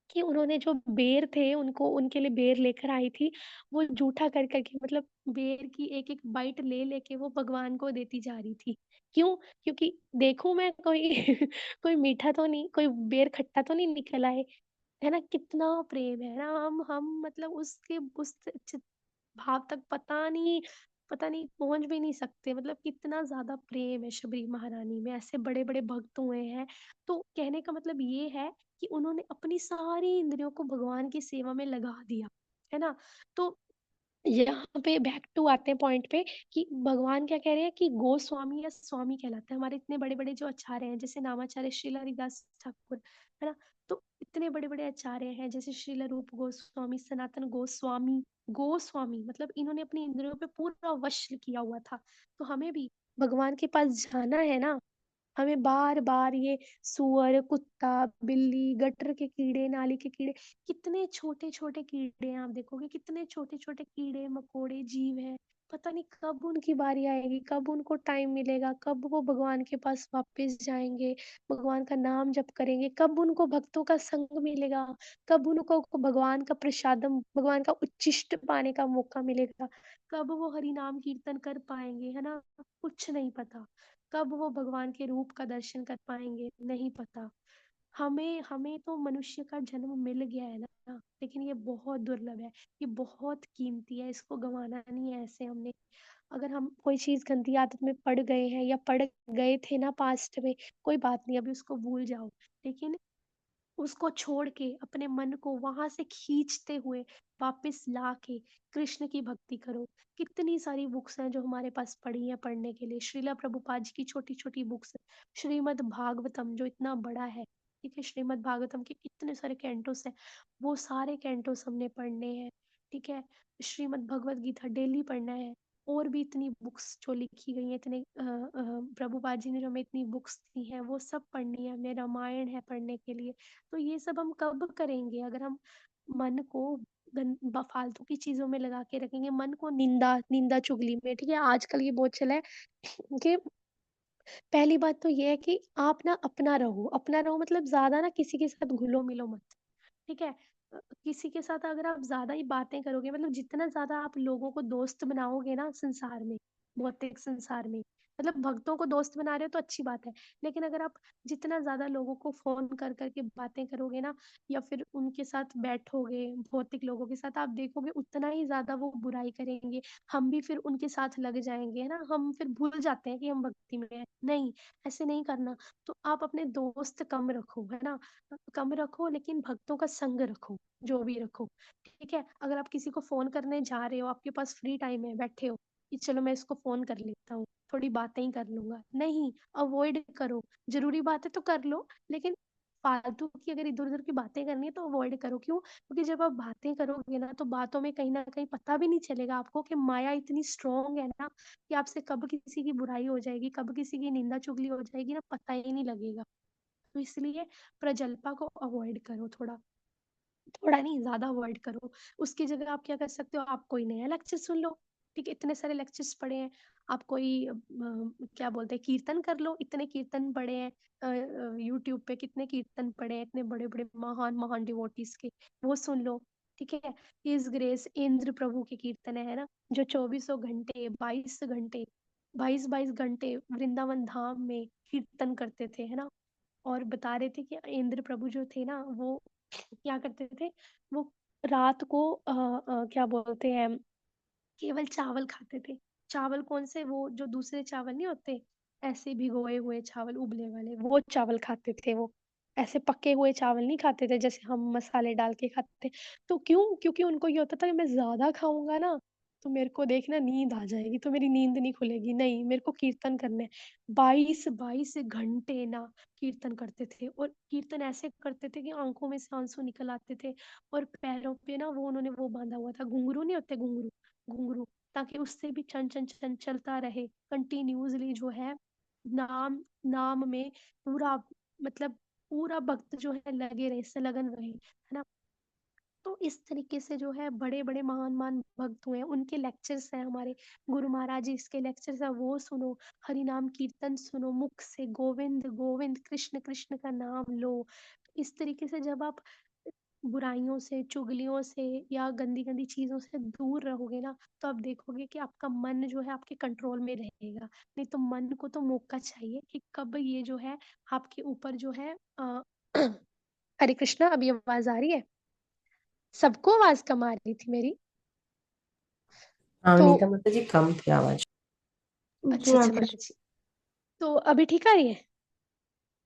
कि उन्होंने जो बेर थे, उनको उनके लिए बेर लेकर आई थी, वो जूठा कर करके, मतलब बेर की एक एक बाइट ले लेके वो भगवान को देती जा रही थी। क्यों? क्योंकि देखूं मैं कोई कोई मीठा तो नहीं, कोई बेर खट्टा तो नहीं निकल आए। है ना, कितना प्रेम है ना, हम मतलब उसके उस भाव तक पता नहीं पहुंच भी नहीं सकते, मतलब कितना ज्यादा प्रेम है शबरी महारानी में, ऐसे बड़े बड़े भक्त हुए हैं। तो कहने का मतलब ये है कि उन्होंने अपनी सारी इंद्रियों को भगवान की सेवा में लगा दिया। है ना। तो यहाँ पे बैक टू आते हैं पॉइंट पे कि भगवान क्या कह रहे हैं कि गोस्वामी या स्वामी कहलाते हैं हमारे इतने बड़े बड़े जो आचार्य हैं, जैसे नामाचार्य श्रील हरिदास ठाकुर। है ना। तो इतने बड़े बड़े आचार्य हैं, जैसे श्रील रूप गोस्वामी, सनातन गोस्वामी। गोस्वामी मतलब इन्होंने अपनी इंद्रियों पे पूरा वश किया हुआ था। तो हमें भी भगवान के पास जाना है ना, हमें बार बार ये सुअर, कुत्ता, बिल्ली, गटर के कीड़े, नाली के कीड़े, कितने छोटे छोटे कीड़े हैं, आप देखोगे कितने छोटे छोटे कीड़े मकोड़े जीव हैं। पता नहीं कब उनकी बारी आएगी, कब उनको टाइम मिलेगा, कब वो भगवान के पास वापस जाएंगे, भगवान का नाम जप करेंगे, कब उनको भक्तों का संग मिलेगा, कब उनको भगवान का प्रसादम, भगवान का उच्चिष्ट पाने का मौका मिलेगा, कब वो हरि नाम कीर्तन कर पाएंगे। है ना। कुछ नहीं पता। कब वो भगवान के रूप का दर्शन कर पाएंगे, नहीं पता। हमें हमें तो मनुष्य का जन्म मिल गया है ना, लेकिन ये बहुत दुर्लभ है, ये बहुत कीमती है, इसको गंवाना नहीं है ऐसे हमने। अगर हम कोई चीज गंदी आदत में पड़ गए हैं या पड़ गए थे ना पास्ट में, कोई बात नहीं, अभी उसको भूल जाओ। लेकिन उसको छोड़ के अपने मन को वहां से खींचते हुए वापस ला के कृष्ण की भक्ति करो। कितनी सारी बुक्स हैं जो हमारे पास पढ़ी हैं पढ़ने के लिए, श्रीला प्रभुपाद जी की छोटी छोटी बुक्स, श्रीमद् भागवतम जो इतना बड़ा है, ठीक है, श्रीमद् भागवतम के कितने सारे कैंटोस हैं, वो सारे कैंटोस हमने पढ़ने हैं। ठीक है। श्रीमद् भगवत गीता डेली पढ़ना है। और भी इतनी बुक्स जो लिखी गई हैं, इतने प्रभुपाद जी ने जो हमें इतनी बुक्स दी हैं, वो सब पढ़नी है हमें, रामायण है पढ़ने के लिए। तो ये सब हम कब करेंगे? अगर हम मन को फालतू की चीजों में लगा के रखेंगे, मन को निंदा निंदा चुगली में। ठीक है, आजकल ये बहुत चला है कि पहली बात तो ये है कि आप ना अपना रहो, अपना रहो मतलब ज्यादा ना किसी के साथ घुलो मिलो मत। ठीक है। किसी के साथ अगर आप ज्यादा ही बातें करोगे, मतलब जितना ज्यादा आप लोगों को दोस्त बनाओगे ना संसार में, भौतिक संसार में, मतलब भक्तों को दोस्त बना रहे हो तो अच्छी बात है। लेकिन अगर आप जितना ज्यादा लोगों को फोन कर करके बातें करोगे ना, या फिर उनके साथ बैठोगे भौतिक लोगों के साथ, आप देखोगे उतना ही ज्यादा वो बुराई करेंगे। हम भी फिर उनके साथ लग जाएंगे। है ना, हम फिर भूल जाते हैं कि हम भक्ति में हैं। नहीं, ऐसे नहीं करना। तो आप अपने दोस्त कम रखो, है ना, कम रखो, लेकिन भक्तों का संग रखो, जो भी रखो। ठीक है। अगर आप किसी को फोन करने जा रहे हो, आपके पास फ्री टाइम है, बैठे हो कि चलो मैं इसको फोन कर लेता हूँ, थोड़ी बातें ही कर लूंगा, नहीं, अवॉइड करो। जरूरी बात है तो कर लो, लेकिन फालतू की अगर इधर उधर की बातें करनी है तो अवॉइड करो। क्यों? क्योंकि जब आप बातें करोगे ना, तो बातों में कहीं ना कहीं पता भी नहीं चलेगा आपको कि माया इतनी स्ट्रांग है ना, कि आपसे कब किसी की बुराई हो जाएगी, कब किसी की निंदा चुगली हो जाएगी ना, पता ही नहीं लगेगा। तो इसलिए प्रजल्पा को अवॉइड करो, थोड़ा, थोड़ा नहीं ज्यादा अवॉइड करो। उसकी जगह आप क्या कर सकते हो, आप कोई नया लेक्चर सुन लो। ठीक है, इतने सारे लेक्चर्स पढ़े हैं। आप कोई क्या बोलते हैं, कीर्तन कर लो, इतने कीर्तन पढ़े हैं यूट्यूब पे, कितने कीर्तन पढ़े हैं इतने बड़े बड़े महान महान डिवोटीज के, वो सुन लो। ठीक है। इस ग्रेस इंद्र प्रभु के कीर्तन है ना, जो 2400 घंटे, 22 घंटे, 22 22 घंटे वृंदावन धाम में कीर्तन करते थे। है ना। और बता रहे थे कि इंद्र प्रभु जो थे ना, वो क्या करते थे, वो रात को क्या बोलते हैं, केवल चावल खाते थे। चावल कौन से, वो जो दूसरे चावल नहीं होते, ऐसे भिगोए हुए चावल उबले वाले, वो चावल खाते थे वो। ऐसे पके हुए चावल नहीं खाते थे जैसे हम मसाले डाल के खाते थे। तो क्यों? क्योंकि उनको ये होता था कि मैं ज्यादा खाऊंगा ना तो मेरे को देखना नींद आ जाएगी, तो मेरी नींद नहीं खुलेगी, नहीं मेरे को कीर्तन करना है। 22 22 घंटे ना कीर्तन करते थे, और कीर्तन ऐसे करते थे कि आंखों में से आंसू निकल आते थे। और पैरों पे ना वो उन्होंने वो बांधा हुआ था, घुंघरू नहीं होते, घुंघरू, घुंघरू, ताकि उससे भी चन चन चन चलता रहे कंटिन्यूअसली जो है। नाम नाम में पूरा, मतलब पूरा भक्त जो है लगे रहे, इससे लगन रहे, है ना। तो इस तरीके से जो है बड़े बड़े महान महान भक्त हुए हैं, उनके लेक्चर्स हैं हमारे गुरु महाराज जी, इसके लेक्चर्स है वो सुनो। हरि नाम कीर्तन सुनो, मुख से गोविंद गोविंद कृष्ण कृष्ण का नाम लो। इस तरीके से जब आप बुराइयों से, चुगलियों से या गंदी गंदी चीजों से दूर रहोगे ना, तो आप देखोगे कि आपका मन जो है आपके कंट्रोल में रहेगा। नहीं तो मन को तो मौका चाहिए कि कब ये जो है आपके ऊपर जो है हरे कृष्णा, अभी आवाज आ रही है? सबको आवाज कम आ रही थी मेरी? हाँ तो नीता माता जी, कम थी आवाज। जी अच्छा अच्छा माता जी। माता जी, तो अभी ठीक आ रही है?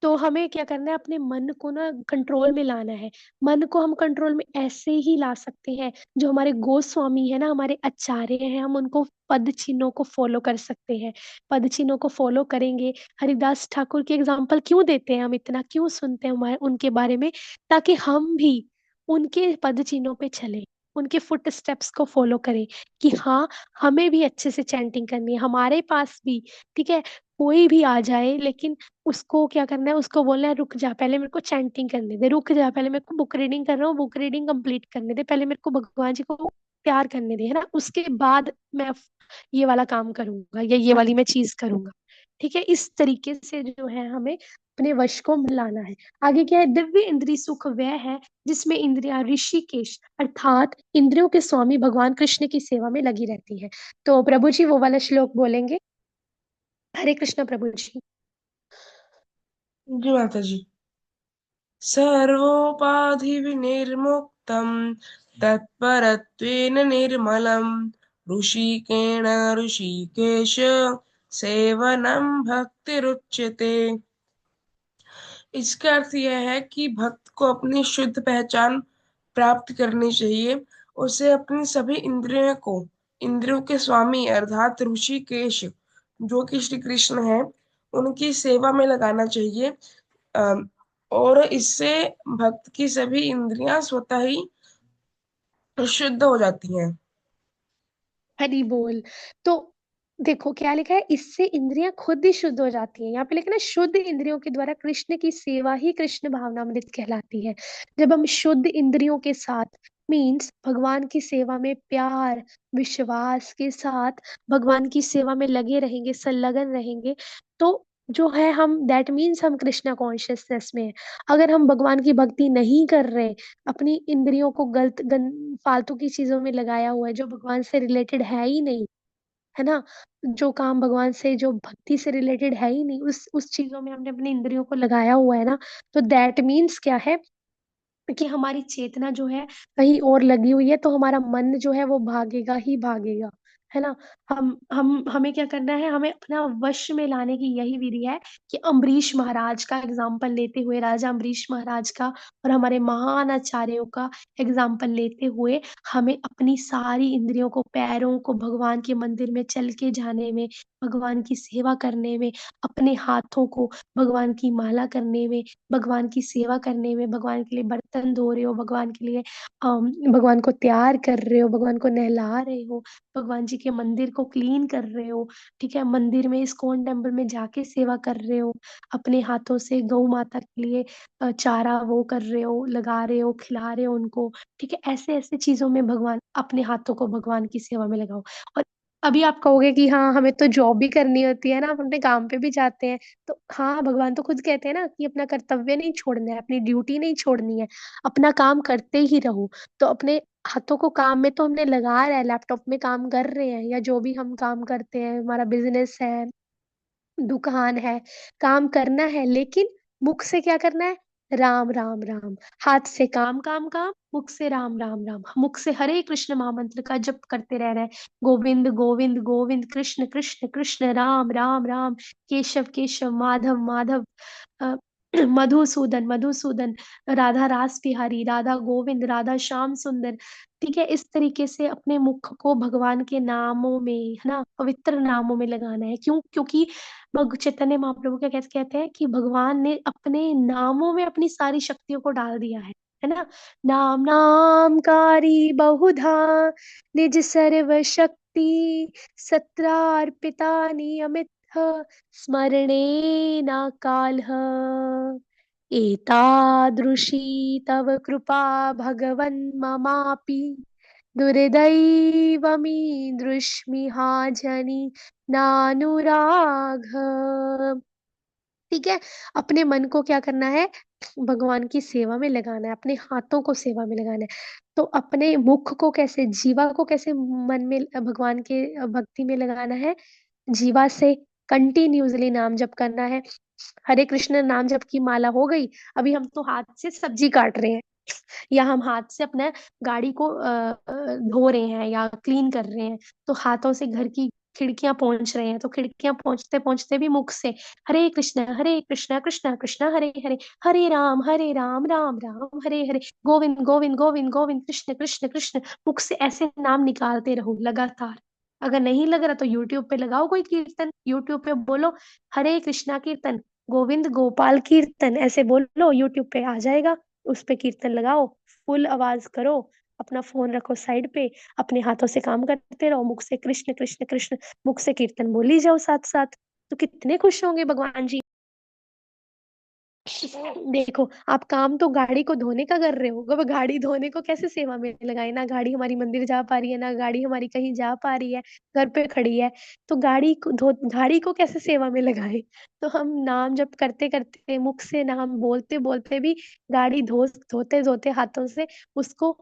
तो हमें क्या करना है, अपने मन को ना कंट्रोल में लाना है। मन को हम कंट्रोल में ऐसे ही ला सकते हैं, जो हमारे गोस्वामी है ना, हमारे आचार्य हैं, हम उनको पद चिन्हों को फॉलो कर सकते हैं। पद चिन्हों को फॉलो करेंगे। हरिदास ठाकुर की एग्जाम्पल क्यों देते हैं, हम इतना क्यों सुनते हैं हमारे उनके बारे में? ताकि हम भी उनके पद चिन्हों पे चले, उनके फुट स्टेप्स को फॉलो करें, कि हाँ हमें भी अच्छे से चैंटिंग करनी है, हमारे पास भी, ठीक है, कोई भी आ जाए, लेकिन उसको क्या करना है, उसको बोलना है रुक जा, पहले मेरे को चैंटिंग करने दे, रुक जा, पहले मेरे को बुक रीडिंग कर रहा हूँ, बुक रीडिंग कंप्लीट करने दे, पहले मेरे को भगवान जी को प्यार करने दे, है ना, उसके बाद मैं ये वाला काम करूंगा या ये वाली मैं चीज करूंगा। ठीक है, इस तरीके से जो है हमें अपने वश को मिलाना है। आगे क्या है, दिव्य इंद्रिय सुख वह है जिसमें इंद्रियां ऋषिकेश अर्थात इंद्रियों के स्वामी भगवान कृष्ण की सेवा में लगी रहती है। तो प्रभु जी वो वाला श्लोक बोलेंगे? हरे कृष्ण प्रभु जी। जी माता जी। सर्वोपाधि विनिर्मुक्तम् तत्परत्वेन निर्मलम् ऋषिकेण ऋषिकेश सेवनम भक्तिरुच्यते। इसका अर्थ यह है कि भक्त को अपनी शुद्ध पहचान प्राप्त करनी चाहिए। उसे अपनी सभी इंद्रियों को इंद्रियों के स्वामी अर्थात ऋषिकेश जो कि श्री कृष्ण है उनकी सेवा में लगाना चाहिए। अम, और इससे भक्त की सभी इंद्रियां स्वतः ही शुद्ध हो जाती हैं। हरि बोल। तो देखो क्या लिखा है, इससे इंद्रियां खुद ही शुद्ध हो जाती हैं। यहाँ पे लिखा है ना, शुद्ध इंद्रियों के द्वारा कृष्ण की सेवा ही कृष्ण भावनामृत कहलाती है। जब हम शुद्ध इंद्रियों के साथ, मीन्स भगवान की सेवा में प्यार विश्वास के साथ भगवान की सेवा में लगे रहेंगे, संलग्न रहेंगे, तो जो है हम, दैट मीन्स हम कृष्णा कॉन्शियसनेस में हैं। अगर हम भगवान की भक्ति नहीं कर रहे, अपनी इंद्रियों को फालतू की चीजों में लगाया हुआ है जो भगवान से रिलेटेड है ही नहीं, है ना, जो काम भगवान से, जो भक्ति से रिलेटेड है ही नहीं, उस चीजों में हमने अपनी इंद्रियों को लगाया हुआ है ना, तो दैट मीन्स क्या है, कि हमारी चेतना जो है कहीं और लगी हुई है, तो हमारा मन जो है वो भागेगा ही भागेगा, है ना। हम हमें क्या करना है, हमें अपना वश में लाने की यही विधि है, कि अम्बरीश महाराज का एग्जाम्पल लेते हुए, राजा अम्बरीश महाराज का और हमारे महान आचार्यों का एग्जाम्पल लेते हुए, हमें अपनी सारी इंद्रियों को, पैरों को भगवान के मंदिर में चल के जाने में, भगवान की सेवा करने में, अपने हाथों को भगवान की माला करने में, भगवान की सेवा करने में, भगवान के लिए बर्तन धो रहे हो, भगवान के लिए भगवान को तैयार कर रहे हो, भगवान को नहला रहे हो, भगवान जी के मंदिर को क्लीन कर रहे हो, ठीक है, मंदिर में इस्कॉन टेम्पल में जाके सेवा कर रहे हो, अपने हाथों से गौ माता के लिए चारा वो कर रहे हो, लगा रहे हो, खिला रहे हो उनको, ठीक है, ऐसे ऐसे चीजों में भगवान, अपने हाथों को भगवान की सेवा में लगाओ। और अभी आप कहोगे कि हाँ हमें तो जॉब भी करनी होती है ना, हम अपने काम पे भी जाते हैं, तो हाँ भगवान तो खुद कहते हैं ना कि अपना कर्तव्य नहीं छोड़ना है, अपनी ड्यूटी नहीं छोड़नी है, अपना काम करते ही रहो। तो अपने हाथों को काम में तो हमने लगा रहा है, लैपटॉप में काम कर रहे हैं, या जो भी हम काम करते हैं, हमारा बिजनेस है, दुकान है, काम करना है, लेकिन मुख से क्या करना है, राम राम राम। हाथ से काम काम काम, मुख से राम राम राम, मुख से हरे कृष्ण महामंत्र का जप करते रह रहे हैं। गोविंद गोविंद गोविंद, कृष्ण कृष्ण कृष्ण, राम राम राम, केशव केशव, माधव माधव, अ, मधुसूदन मधुसूदन, राधा रास बिहारी, राधा गोविंद, राधा श्याम सुंदर। ठीक है, इस तरीके से अपने मुख को भगवान के नामों में, है ना, पवित्र नामों में लगाना है। क्यों? क्योंकि चैतन्य महाप्रभु क्या कैसे कहते हैं कि भगवान ने अपने नामों में अपनी सारी शक्तियों को डाल दिया है ना। नाम नामकारी बहुधा, निज सर्व शक्ति, सत्रार्पिता नियमित, स्मरणे न कालः। एतादृशी तव कृपा भगवन् ममापि, दुर्दैवमीदृश्मिहाजनि नानुराग। ठीक है, अपने मन को क्या करना है, भगवान की सेवा में लगाना है, अपने हाथों को सेवा में लगाना है। तो अपने मुख को कैसे, जीवा को कैसे मन में भगवान के भक्ति में लगाना है? जीवा से कंटिन्यूअसली नाम जप करना है। हरे कृष्ण नाम जप की माला हो गई, अभी हम तो हाथ से सब्जी काट रहे हैं, या हम हाथ से अपने गाड़ी को धो रहे हैं या क्लीन कर रहे हैं, तो हाथों से घर की खिड़कियां पहुंच रहे हैं, तो खिड़कियां पहुंचते पहुंचते भी मुख से हरे कृष्ण कृष्ण कृष्ण हरे हरे, हरे राम राम राम हरे हरे, गोविंद गोविंद गोविंद गोविंद, कृष्ण कृष्ण कृष्ण। मुख से ऐसे नाम निकालते रहो लगातार। अगर नहीं लग रहा तो यूट्यूब पे लगाओ कोई कीर्तन, यूट्यूब पे बोलो हरे कृष्णा कीर्तन, गोविंद गोपाल कीर्तन, ऐसे बोलो, यूट्यूब पे आ जाएगा। उस पे कीर्तन लगाओ, फुल आवाज करो, अपना फोन रखो साइड पे, अपने हाथों से काम करते रहो, मुख से कृष्ण कृष्ण कृष्ण, मुख से कीर्तन बोली जाओ साथ साथ। तो कितने खुश होंगे भगवान जी। देखो, आप काम तो गाड़ी को धोने का कर रहे हो, अब गाड़ी धोने को कैसे सेवा में लगाए? ना गाड़ी हमारी मंदिर जा पा रही है, ना गाड़ी हमारी कहीं जा पा रही है, घर पे खड़ी है, तो गाड़ी को कैसे सेवा में लगाए? तो हम नाम जप करते करते, मुख से नाम बोलते बोलते भी, गाड़ी धोते धोते हाथों से उसको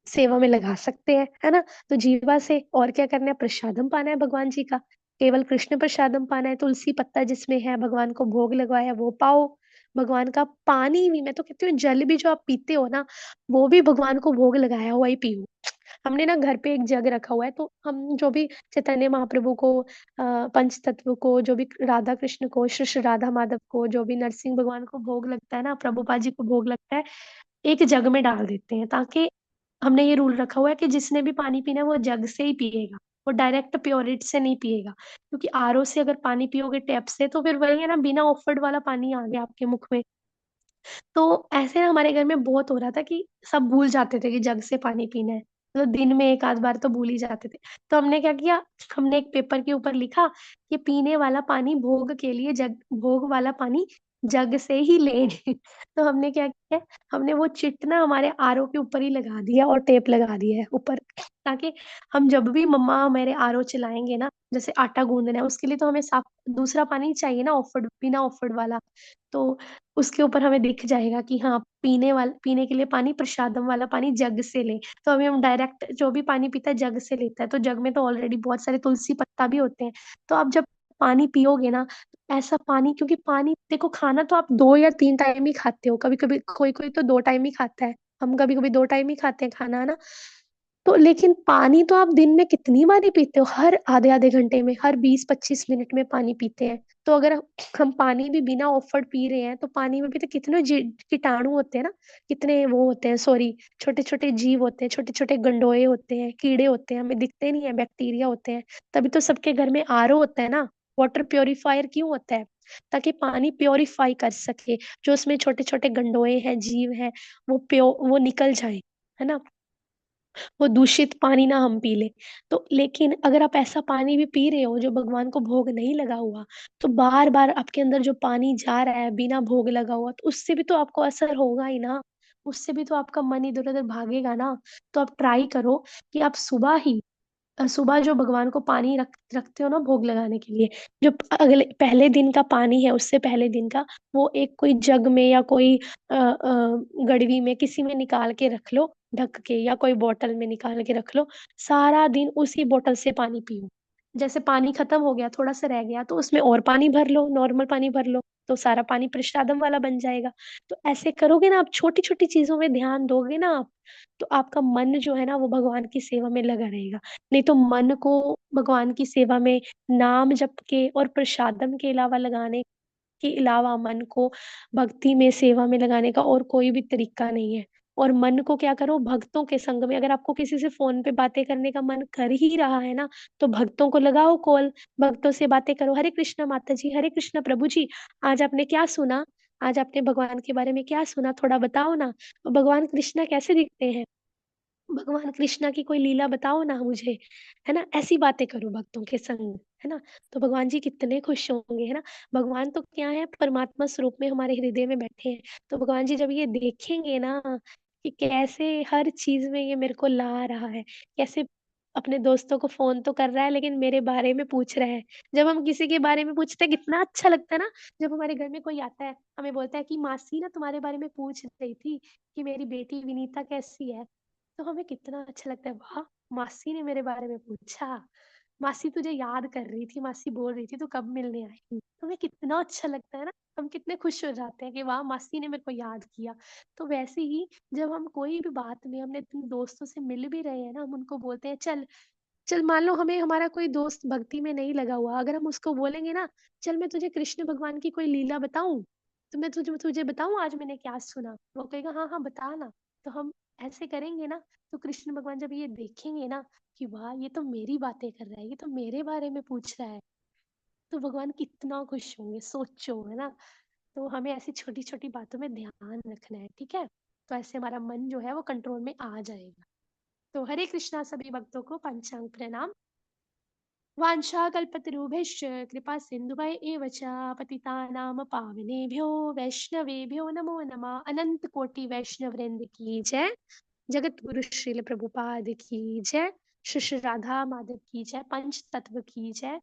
सेवा में लगा सकते हैं, है ना। तो जीवा से और क्या करना है? प्रसादम पाना है भगवान जी का, केवल कृष्ण प्रसादम पाना है, तुलसी पत्ता जिसमें है भगवान को भोग लगवाया है वो पाओ। भगवान का पानी भी, मैं तो कहती हूँ जल भी जो आप पीते हो ना, वो भी भगवान को भोग लगाया हुआ ही पियो। हमने ना घर पे एक जग रखा हुआ है, तो हम जो भी चैतन्य महाप्रभु को, पंच तत्व को, जो भी राधा कृष्ण को, श्री श्री राधा माधव को, जो भी नरसिंह भगवान को भोग लगता है ना, प्रभुपाद जी को भोग लगता है, एक जग में डाल देते हैं, ताकि हमने ये रूल रखा हुआ है कि जिसने भी पानी पीना है वो जग से ही पिएगा, वो डायरेक्ट प्योरिट से नहीं पिएगा। क्योंकि आरओ से अगर पानी पियोगे टैप से, तो फिर वही है ना, बिना ऑफर्ड वाला पानी आ गया आपके मुख में। तो ऐसे ना हमारे घर में बहुत हो रहा था कि सब भूल जाते थे कि जग से पानी पीना है, मतलब दिन में एक आध बार तो भूल ही जाते थे। तो हमने क्या किया, हमने एक पेपर के ऊपर लिखा कि पीने वाला पानी भोग के लिए जग, भोग वाला पानी जग से ही ले। तो हमने क्या किया, हमने वो चिट ना हमारे आरओ के ऊपर ही लगा दिया और टेप लगा दिया है ऊपर, ताकि हम जब भी मम्मा मेरे आरओ चलाएंगे ना, जैसे आटा गूंदना है उसके लिए, तो हमें साफ दूसरा पानी चाहिए ना, ऑफर्ड, बिना ऑफर्ड वाला। तो उसके ऊपर हमें दिख जाएगा कि हाँ, पीने के लिए पानी, प्रसादम वाला पानी जग से ले। तो अभी हम डायरेक्ट जो भी पानी पीता है जग से लेता है, तो जग में तो ऑलरेडी बहुत सारे तुलसी पत्ता भी होते हैं। तो आप जब पानी पियोगे ना, ऐसा पानी, क्योंकि पानी देखो, खाना तो आप 2 या 3 टाइम ही खाते हो, कभी कभी कोई कोई तो 2 टाइम ही खाता है, हम कभी कभी 2 टाइम ही खाते हैं खाना, है ना। तो लेकिन पानी तो आप दिन में कितनी बार ही पीते हो, हर आधे आधे घंटे में, हर 20-25 मिनट में पानी पीते हैं। तो अगर हम पानी भी बिना ऑफर्ड पी रहे हैं, तो पानी में भी तो कितने कीटाणु होते हैं ना, कितने वो होते हैं, सॉरी, छोटे छोटे जीव होते हैं, छोटे छोटे गंडोए होते हैं, कीड़े होते हैं, हमें दिखते नहीं है, बैक्टीरिया होते हैं। तभी तो सबके घर में आरओ होता है ना, वाटर प्योरीफायर क्यों होता है? ताकि पानी प्योरीफाई कर सके, जो उसमें छोटे छोटे गंडोए हैं, जीव हैं, वो निकल जाए, है ना, वो दूषित पानी ना हम पी ले। तो लेकिन अगर आप ऐसा पानी भी पी रहे हो जो भगवान को भोग नहीं लगा हुआ, तो बार बार आपके अंदर जो पानी जा रहा है बिना भोग लगा हुआ, तो उससे भी तो आपको असर होगा ही ना, उससे भी तो आपका मन इधर उधर भागेगा ना। तो आप ट्राई करो कि आप सुबह जो भगवान को पानी रखते हो ना भोग लगाने के लिए, जो अगले पहले दिन का पानी है, उससे पहले दिन का, वो एक कोई जग में या कोई गड़वी में, किसी में निकाल के रख लो ढक के, या कोई बोतल में निकाल के रख लो। सारा दिन उसी बोतल से पानी पियो। जैसे पानी खत्म हो गया, थोड़ा सा रह गया, तो उसमें और पानी भर लो, नॉर्मल पानी भर लो, तो सारा पानी प्रसादम वाला बन जाएगा। तो ऐसे करोगे ना, आप छोटी छोटी चीजों में ध्यान दोगे ना आप, तो आपका मन जो है ना वो भगवान की सेवा में लगा रहेगा। नहीं तो मन को भगवान की सेवा में नाम जप के और प्रसादम के अलावा लगाने के अलावा मन को भक्ति में सेवा में लगाने का और कोई भी तरीका नहीं है। और मन को क्या करो, भक्तों के संग में, अगर आपको किसी से फोन पे बातें करने का मन कर ही रहा है ना, तो भक्तों को लगाओ कॉल, भक्तों से बातें करो। हरे कृष्णा माता जी, हरे कृष्णा प्रभु जी, आज आपने क्या सुना, आज आपने भगवान के बारे में क्या सुना, थोड़ा बताओ ना। भगवान कृष्णा कैसे दिखते हैं, भगवान कृष्णा की कोई लीला बताओ ना मुझे, है ना। ऐसी बातें करो भक्तों के संग, है ना। तो भगवान जी कितने खुश होंगे, है ना। भगवान तो क्या है, परमात्मा स्वरूप में हमारे हृदय में बैठे हैं। तो भगवान जी जब ये देखेंगे ना कि कैसे हर चीज में ये मेरे को ला रहा है, कैसे अपने दोस्तों को फोन तो कर रहा है लेकिन मेरे बारे में पूछ रहा है। जब हम किसी के बारे में पूछते हैं कितना अच्छा लगता है ना। जब हमारे घर में कोई आता है हमें बोलता है कि मासी ना तुम्हारे बारे में पूछ रही थी कि मेरी बेटी विनीता कैसी है, तो हमें कितना अच्छा लगता है, वाह मासी ने मेरे बारे में पूछा, मासी तुझे याद कर रही थी, मासी बोल रही थी तू कब मिलने आई। हमें कितना अच्छा लगता है ना, हम कितने खुश हो जाते हैं कि वाह मासी ने मेरे को याद किया। तो वैसे ही जब हम कोई भी बात में हमने अपने दोस्तों से मिल भी रहे हैं ना, हम उनको बोलते हैं चल चल, मान लो हमें हमारा कोई दोस्त भक्ति में नहीं लगा हुआ, अगर हम उसको बोलेंगे ना, चल मैं तुझे कृष्ण भगवान की कोई लीला बताऊं, तो मैं तुझे तुझे बताऊं आज मैंने क्या सुना, वो कहेगा हाँ हाँ बता ना। तो हम ऐसे करेंगे ना, तो कृष्ण भगवान जब ये देखेंगे ना कि वाह ये तो मेरी बातें कर रहा है, ये तो मेरे बारे में पूछ रहा है, तो भगवान कितना खुश होंगे, सोचो, है ना। तो हमें ऐसी छोटी छोटी बातों में ध्यान रखना है, ठीक है। तो ऐसे हमारा मन जो है वो कंट्रोल में आ जाएगा। तो हरे कृष्णा सभी भक्तों को पंचांग प्रणाम। वाञ्छाकल्पतरुभ्यश्च कृपा सिन्धुभय एव च पतितानां पावनेभ्यो वैष्णवेभ्यो नमो नमः। अनंत कोटि वैष्णव वृंद की जय। जगत गुरु श्रील प्रभुपाद की जय। श्री श्री राधा माधव की जय। पंच तत्व की जय।